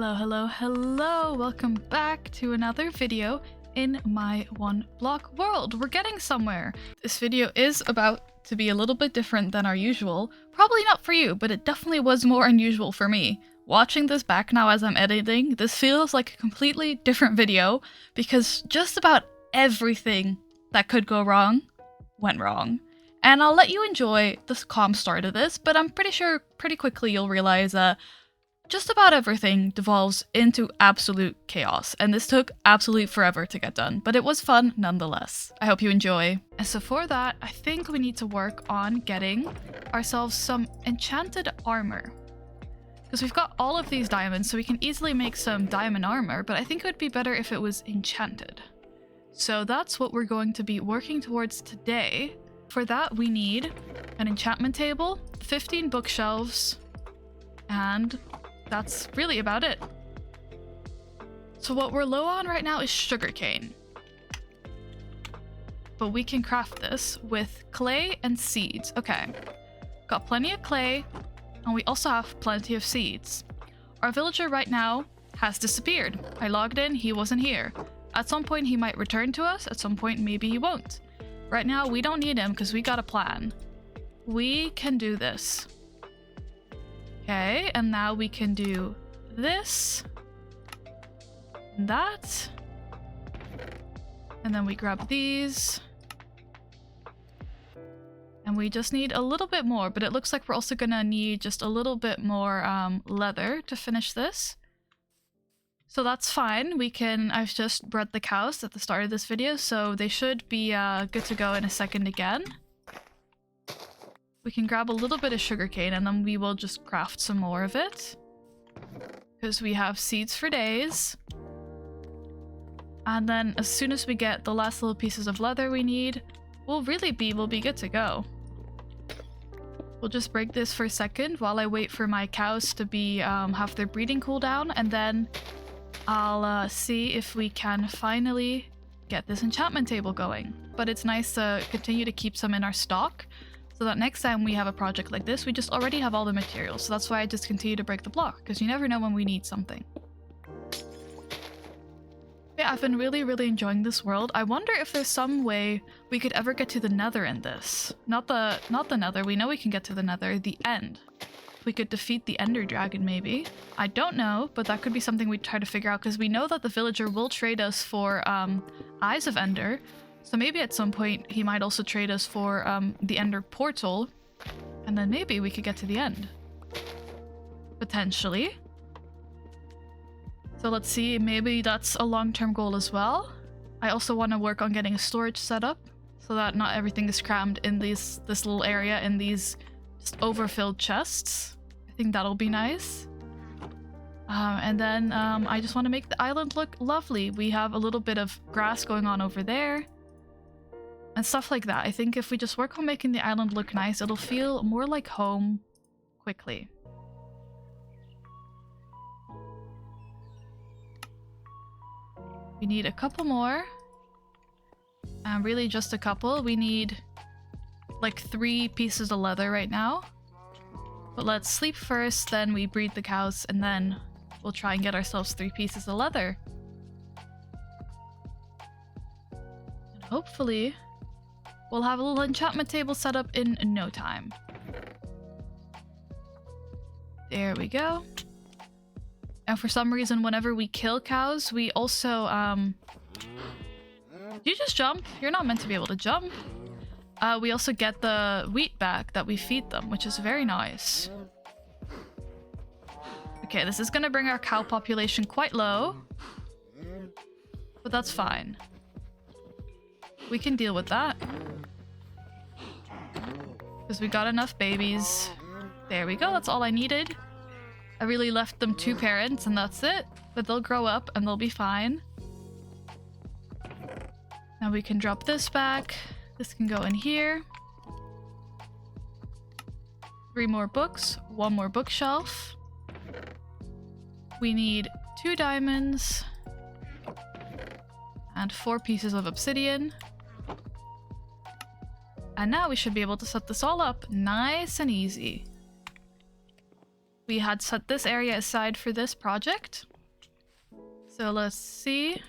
Hello, hello, hello! Welcome back to another video in my one block world. We're getting somewhere. This video is about to be a little bit different than our usual. Probably not for you, but it definitely was more unusual for me. Watching this back now as I'm editing, this feels like a completely different video because just about everything that could go wrong went wrong. And I'll let you enjoy the calm start of this, but I'm pretty sure pretty quickly you'll realize just about everything devolves into absolute chaos, and this took absolutely forever to get done, but it was fun nonetheless. I hope you enjoy. And so for that, I think we need to work on getting ourselves some enchanted armor. Because we've got all of these diamonds, so we can easily make some diamond armor, but I think it would be better if it was enchanted. So that's what we're going to be working towards today. For that, we need an enchantment table, 15 bookshelves, and that's really about it. So what we're low on right now is sugarcane. But we can craft this with clay and seeds. Okay. Got plenty of clay, and we also have plenty of seeds. Our villager right now has disappeared. I logged in, he wasn't here. At some point he might return to us, at some point maybe he won't. Right now we don't need him because we got a plan. We can do this. Okay, and now we can do this, and that, and then we grab these, and we just need a little bit more, but it looks like we're also gonna need just a little bit more leather to finish this. So that's fine. I've just bred the cows at the start of this video, so they should be good to go in a second again. We can grab a little bit of sugarcane and then we will just craft some more of it. Because we have seeds for days. And then as soon as we get the last little pieces of leather we need, we'll be good to go. We'll just break this for a second while I wait for my cows to be have their breeding cooldown, and then I'll see if we can finally get this enchantment table going. But it's nice to continue to keep some in our stock, so that next time we have a project like this, we just already have all the materials. So that's why I just continue to break the block, because you never know when we need something. Yeah, I've been really enjoying this world. I wonder if there's some way we could ever get to the nether in this. Not the nether, we know we can get to the nether, the end. We could defeat the ender dragon maybe. I don't know, but that could be something we'd try to figure out, because we know that the villager will trade us for eyes of ender. So maybe at some point he might also trade us for the ender portal, and then maybe we could get to the end. Potentially. So let's see, maybe that's a long-term goal as well. I also want to work on getting a storage set up so that not everything is crammed in this little area in these just overfilled chests. I think that'll be nice. And then I just want to make the island look lovely. We have a little bit of grass going on over there. And stuff like that. I think if we just work on making the island look nice, it'll feel more like home quickly. We need a couple more. Really just a couple. We need like 3 pieces of leather right now. But let's sleep first, then we breed the cows, and then we'll try and get ourselves 3 pieces of leather. And hopefully we'll have a little enchantment table set up in no time. There we go. And for some reason, whenever we kill cows, we also, Did you just jump? You're not meant to be able to jump. We also get the wheat back that we feed them, which is very nice. Okay, this is gonna bring our cow population quite low. But that's fine. We can deal with that. Because we got enough babies. There we go, that's all I needed. I really left them 2 parents and that's it. But they'll grow up and they'll be fine. Now we can drop this back. This can go in here. 3 more books, 1 more bookshelf. We need 2 diamonds. And 4 pieces of obsidian. And now we should be able to set this all up nice and easy. we had set this area aside for this project. So let's see.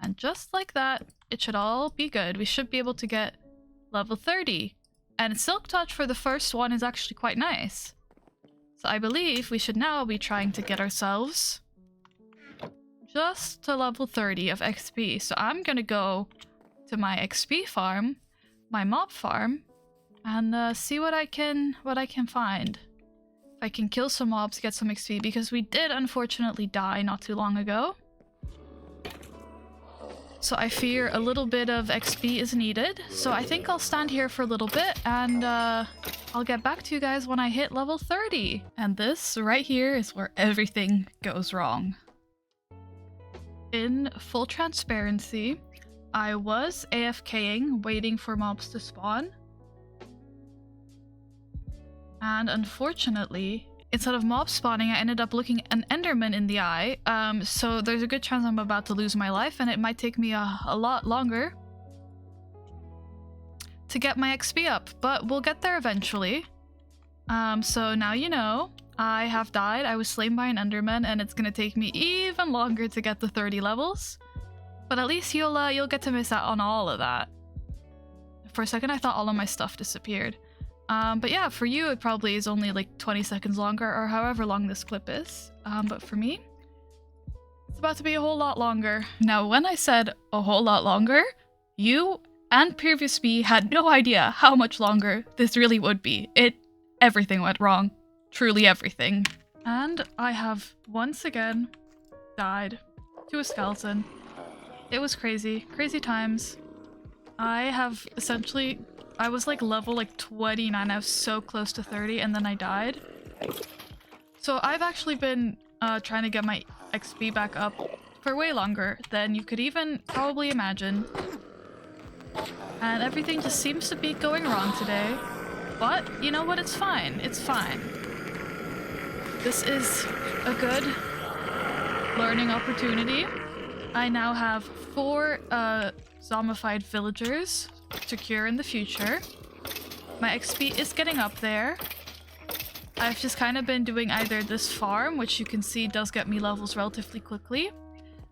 And just like that, it should all be good. We should be able to get level 30. And Silk Touch for the first one is actually quite nice. So I believe we should now be trying to get ourselves just to level 30 of XP. So I'm gonna go to my XP farm, my mob farm, and see what I can find. If I can kill some mobs, get some XP, because we did unfortunately die not too long ago. So I fear a little bit of XP is needed. So I think I'll stand here for a little bit and I'll get back to you guys when I hit level 30. And this right here is where everything goes wrong. In full transparency, I was AFKing, waiting for mobs to spawn. And unfortunately, instead of mob spawning, I ended up looking an enderman in the eye. So there's a good chance I'm about to lose my life, and it might take me a lot longer to get my XP up, but we'll get there eventually. So now you know, I have died. I was slain by an enderman, and it's gonna take me even longer to get to 30 levels. But at least you'll get to miss out on all of that. For a second, I thought all of my stuff disappeared. But yeah, for you, it probably is only like 20 seconds longer, or however long this clip is. But for me, it's about to be a whole lot longer. Now, when I said a whole lot longer, you and previous me had no idea how much longer this really would be. Everything went wrong. Truly everything. And I have once again died to a skeleton. It was crazy. Crazy times. I was like level 29, I was so close to 30, and then I died. So I've actually been trying to get my XP back up for way longer than you could even probably imagine. And everything just seems to be going wrong today. But you know what? It's fine. It's fine. This is a good learning opportunity. I now have 4 zombified villagers to cure in the future. My XP is getting up there. I've just kind of been doing either this farm, which you can see does get me levels relatively quickly.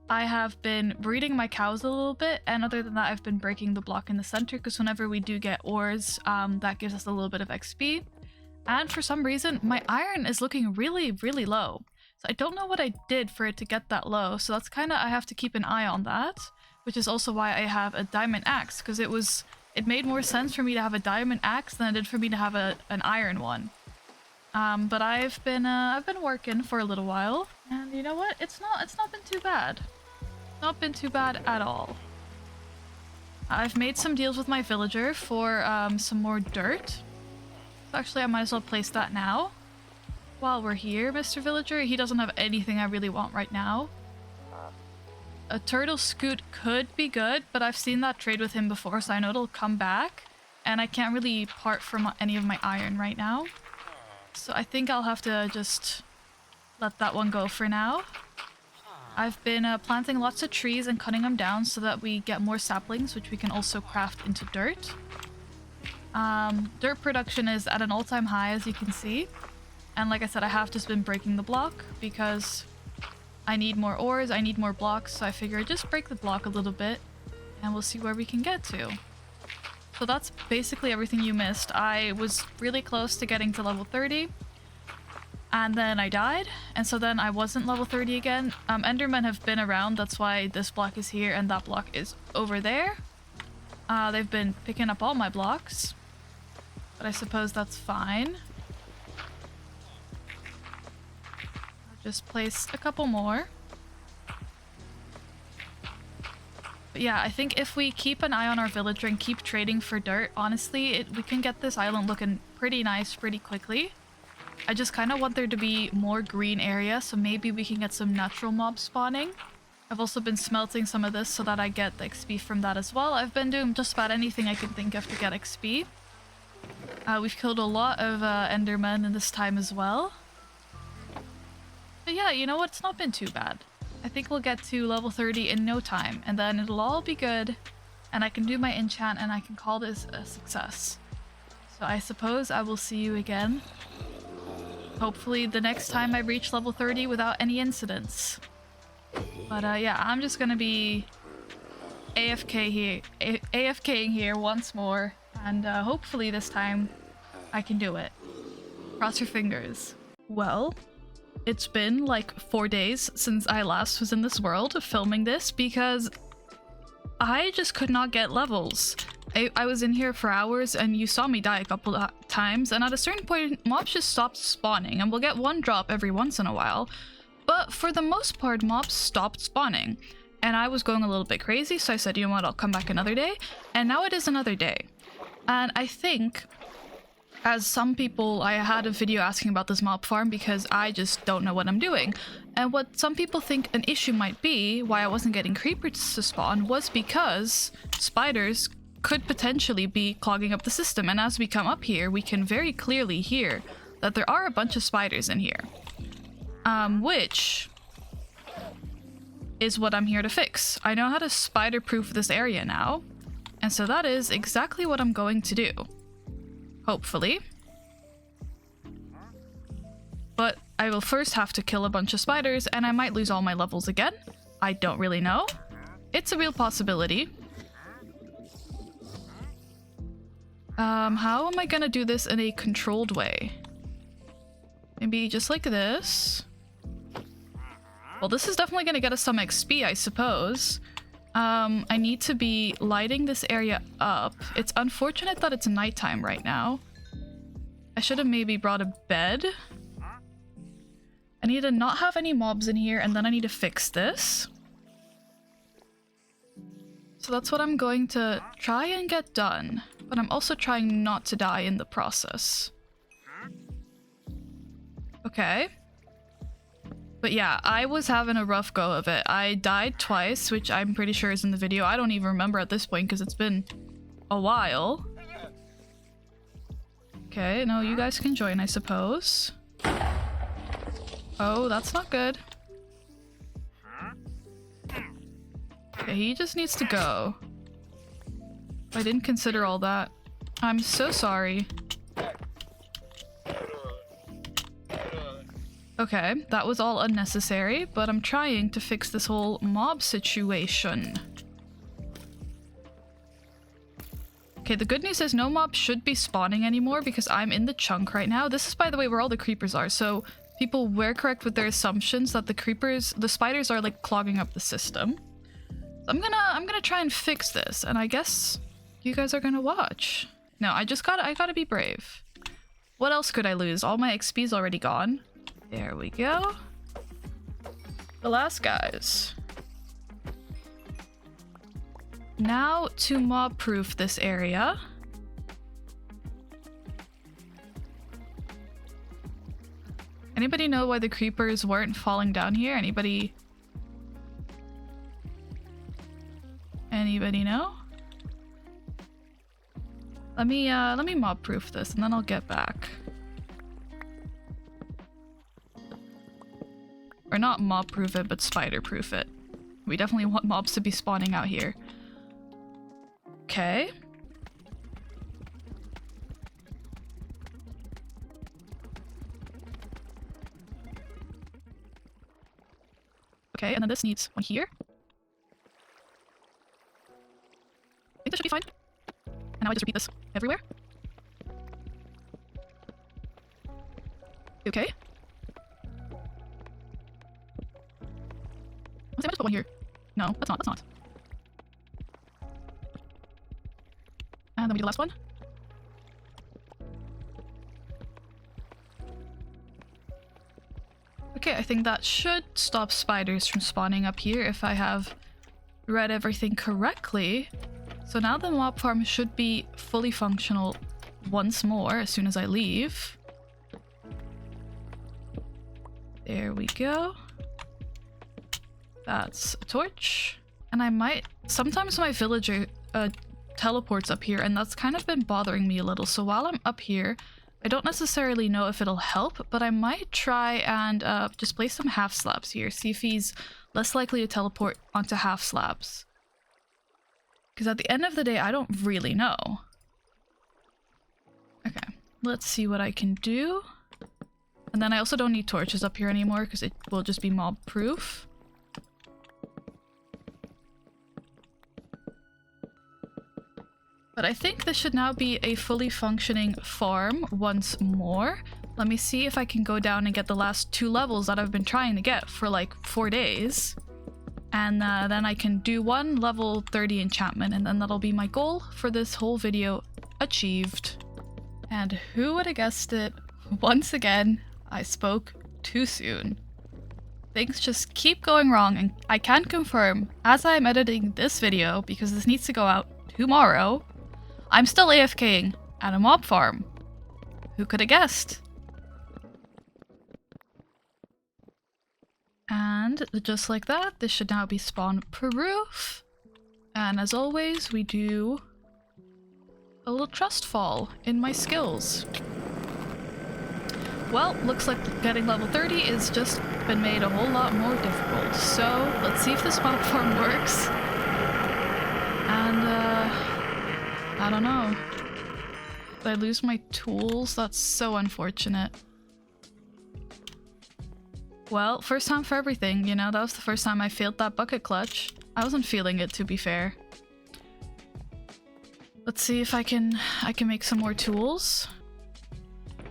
I have been breeding my cows a little bit, and other than that, I've been breaking the block in the center, because whenever we do get ores, that gives us a little bit of XP. And for some reason, my iron is looking really, really low. So I don't know what I did for it to get that low, so that's kind of, I have to keep an eye on that. Which is also why I have a diamond axe, because it made more sense for me to have a diamond axe than it did for me to have an iron one. But I've been working for a little while, and you know what? It's not been too bad. Not been too bad at all. I've made some deals with my villager for some more dirt. So actually, I might as well place that now. While we're here, Mr. Villager, he doesn't have anything I really want right now. A turtle scoot could be good, but I've seen that trade with him before, so I know it'll come back. And I can't really part from any of my iron right now. So I think I'll have to just let that one go for now. I've been planting lots of trees and cutting them down so that we get more saplings, which we can also craft into dirt. Dirt production is at an all-time high, as you can see. And like I said, I have just been breaking the block because I need more ores, I need more blocks, so I figure just break the block a little bit and we'll see where we can get to. So that's basically everything you missed. I was really close to getting to level 30 and then I died, and so then I wasn't level 30 again. Endermen have been around, that's why this block is here and that block is over there. They've been picking up all my blocks, but I suppose that's fine. Just place a couple more. But yeah, I think if we keep an eye on our villager and keep trading for dirt, honestly, we can get this island looking pretty nice pretty quickly. I just kind of want there to be more green area, so maybe we can get some natural mob spawning. I've also been smelting some of this so that I get the XP from that as well. I've been doing just about anything I can think of to get XP. We've killed a lot of endermen in this time as well. But yeah, you know what? It's not been too bad. I think we'll get to level 30 in no time, and then it'll all be good, and I can do my enchant and I can call this a success. So I suppose I will see you again. Hopefully the next time I reach level 30 without any incidents. But yeah, I'm just gonna be AFKing here once more, and hopefully this time I can do it. Cross your fingers. Well, it's been like 4 days since I last was in this world filming this because I just could not get levels. I was in here for hours and you saw me die a couple of times, and at a certain point mobs just stopped spawning, and we'll get one drop every once in a while, but for the most part mobs stopped spawning. And I was going a little bit crazy, so I said, you know what, I'll come back another day, and now it is another day. And I think, as some people, I had a video asking about this mob farm because I just don't know what I'm doing. And what some people think an issue might be, why I wasn't getting creepers to spawn, was because spiders could potentially be clogging up the system. And as we come up here, we can very clearly hear that there are a bunch of spiders in here. Which is what I'm here to fix. I know how to spider-proof this area now, and so that is exactly what I'm going to do. Hopefully. But I will first have to kill a bunch of spiders, and I might lose all my levels again. I don't really know. It's a real possibility. How am I gonna do this in a controlled way? Maybe just like this. Well, this is definitely gonna get us some XP, I suppose. I need to be lighting this area up. It's unfortunate that it's nighttime right now. I should have maybe brought a bed. I need to not have any mobs in here, and then I need to fix this. So that's what I'm going to try and get done, but I'm also trying not to die in the process. Okay. But yeah, I was having a rough go of it. I died twice, which I'm pretty sure is in the video. I don't even remember at this point because it's been a while. Okay, no, you guys can join, I suppose. Oh, that's not good. Okay, he just needs to go. I didn't consider all that. I'm so sorry. Okay, that was all unnecessary, but I'm trying to fix this whole mob situation. Okay, the good news is no mobs should be spawning anymore because I'm in the chunk right now. This is, by the way, where all the creepers are, so people were correct with their assumptions that the spiders are like clogging up the system. So I'm gonna try and fix this, and I guess you guys are gonna watch. No, I gotta be brave. What else could I lose? All my XP's already gone. There we go. The last guys. Now to mob proof this area. Anybody know why the creepers weren't falling down here? Anybody know? Let me mob proof this and then I'll get back. Or not mob proof it, but spider proof it. We definitely want mobs to be spawning out here. Okay. Okay, and then this needs one here. I think that should be fine. And now I just repeat this everywhere. Okay. I just put one here. No, that's not. And then we do the last one. Okay, I think that should stop spiders from spawning up here if I have read everything correctly. So now the mob farm should be fully functional once more as soon as I leave. There we go. That's a torch. And I might... Sometimes my villager teleports up here, and that's kind of been bothering me a little. So while I'm up here, I don't necessarily know if it'll help, but I might try and just place some half slabs here. See if he's less likely to teleport onto half slabs. Because at the end of the day, I don't really know. Okay, let's see what I can do. And then I also don't need torches up here anymore because it will just be mob proof. But I think this should now be a fully functioning farm once more. Let me see if I can go down and get the last 2 levels that I've been trying to get for like 4 days. And then I can do 1 level 30 enchantment, and then that'll be my goal for this whole video achieved. And who would have guessed it? Once again, I spoke too soon. Things just keep going wrong, and I can confirm, as I'm editing this video, because this needs to go out tomorrow, I'm still AFKing at a mob farm. Who could have guessed? And just like that, this should now be spawn proof. And as always, we do a little trust fall in my skills. Well, looks like getting level 30 is just been made a whole lot more difficult. So let's see if this mob farm works. And I don't know. Did I lose my tools? That's so unfortunate. Well, first time for everything, you know, that was the first time I failed that bucket clutch. I wasn't feeling it, to be fair. Let's see if I can make some more tools.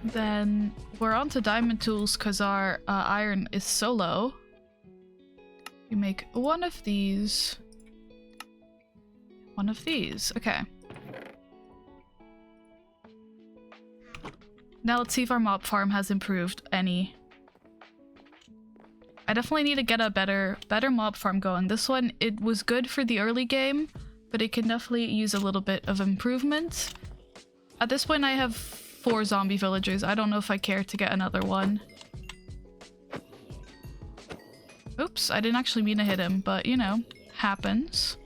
Then we're on to diamond tools because our iron is so low. You make 1 of these. 1 of these, okay. Now let's see if our mob farm has improved any. I definitely need to get a better mob farm going. This one, it was good for the early game, but it can definitely use a little bit of improvement. At this point, I have 4 zombie villagers. I don't know if I care to get another one. Oops, I didn't actually mean to hit him, but you know, happens.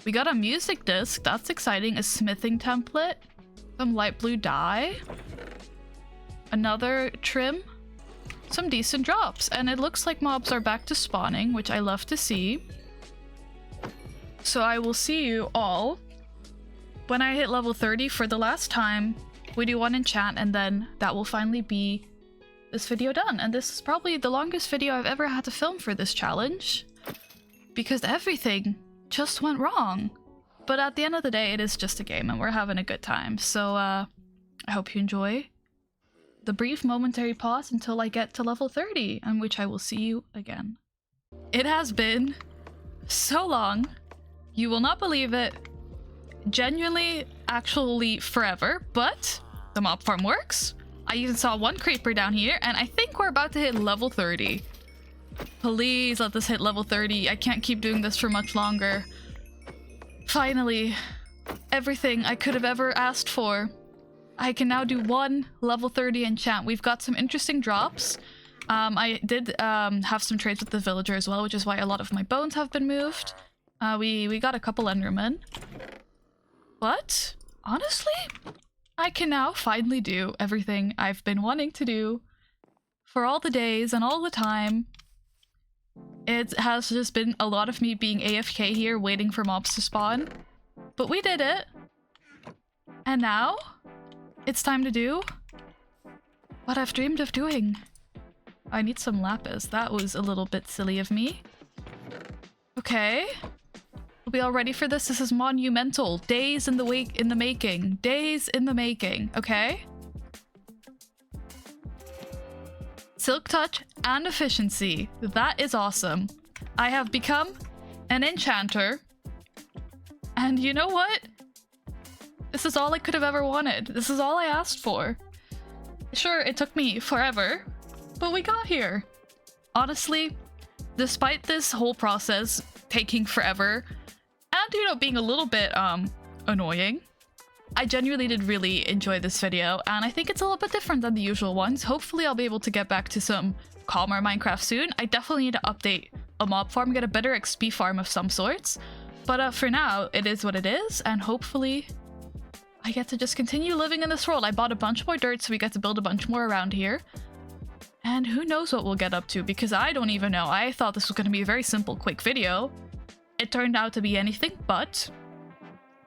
We got a music disc. That's exciting. A smithing template. Some light blue dye. Another trim. Some decent drops, and it looks like mobs are back to spawning, which I love to see. So I will see you all when I hit level 30 for the last time. We do 1 enchant, and then that will finally be this video done. And this is probably the longest video I've ever had to film for this challenge, because everything just went wrong. But at the end of the day, it is just a game, and we're having a good time. So I hope you enjoy the brief momentary pause until I get to level 30, in which I will see you again. It has been so long. You will not believe it. Genuinely, actually forever, but the mob farm works. I even saw 1 creeper down here, and I think we're about to hit level 30. Please let this hit level 30. I can't keep doing this for much longer. Finally, everything I could have ever asked for. I can now do 1 level 30 enchant. We've got some interesting drops. I did have some trades with the villager as well, which is why a lot of my bones have been moved. We got a couple endermen. But honestly, I can now finally do everything I've been wanting to do for all the days and all the time. It has just been a lot of me being AFK here, waiting for mobs to spawn. But we did it. And now it's time to do what I've dreamed of doing. I need some lapis. That was a little bit silly of me. Okay. Are we all ready for this? This is monumental. Days in the making. Days in the making. Okay. Silk touch and efficiency. That is awesome. I have become an enchanter. And you know what? This is all I could have ever wanted. This is all I asked for. Sure, it took me forever, but we got here. Honestly, despite this whole process taking forever, and you know, being a little bit annoying, I genuinely did really enjoy this video, and I think it's a little bit different than the usual ones. Hopefully I'll be able to get back to some calmer Minecraft soon. I definitely need to update a mob farm, get a better XP farm of some sorts. But for now, it is what it is, and hopefully I get to just continue living in this world. I bought a bunch more dirt, so we get to build a bunch more around here. And who knows what we'll get up to, because I don't even know. I thought this was going to be a very simple, quick video. it turned out to be anything but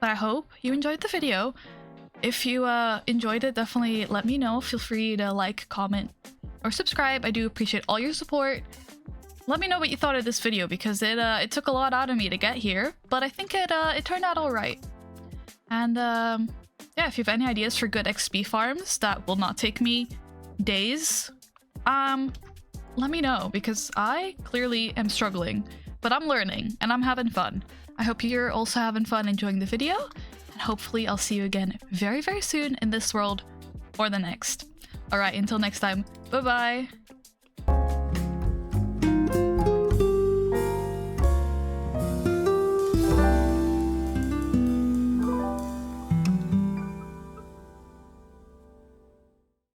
I hope you enjoyed the video. If you enjoyed it, definitely let me know. Feel free to like, comment, or subscribe. I do appreciate all your support. Let me know what you thought of this video, because it took a lot out of me to get here, but I think it turned out all right. And yeah, if you have any ideas for good XP farms that will not take me days, let me know, because I clearly am struggling, but I'm learning and I'm having fun. I hope you're also having fun enjoying the video, and hopefully I'll see you again very, very soon in this world or the next. All right, until next time, bye-bye.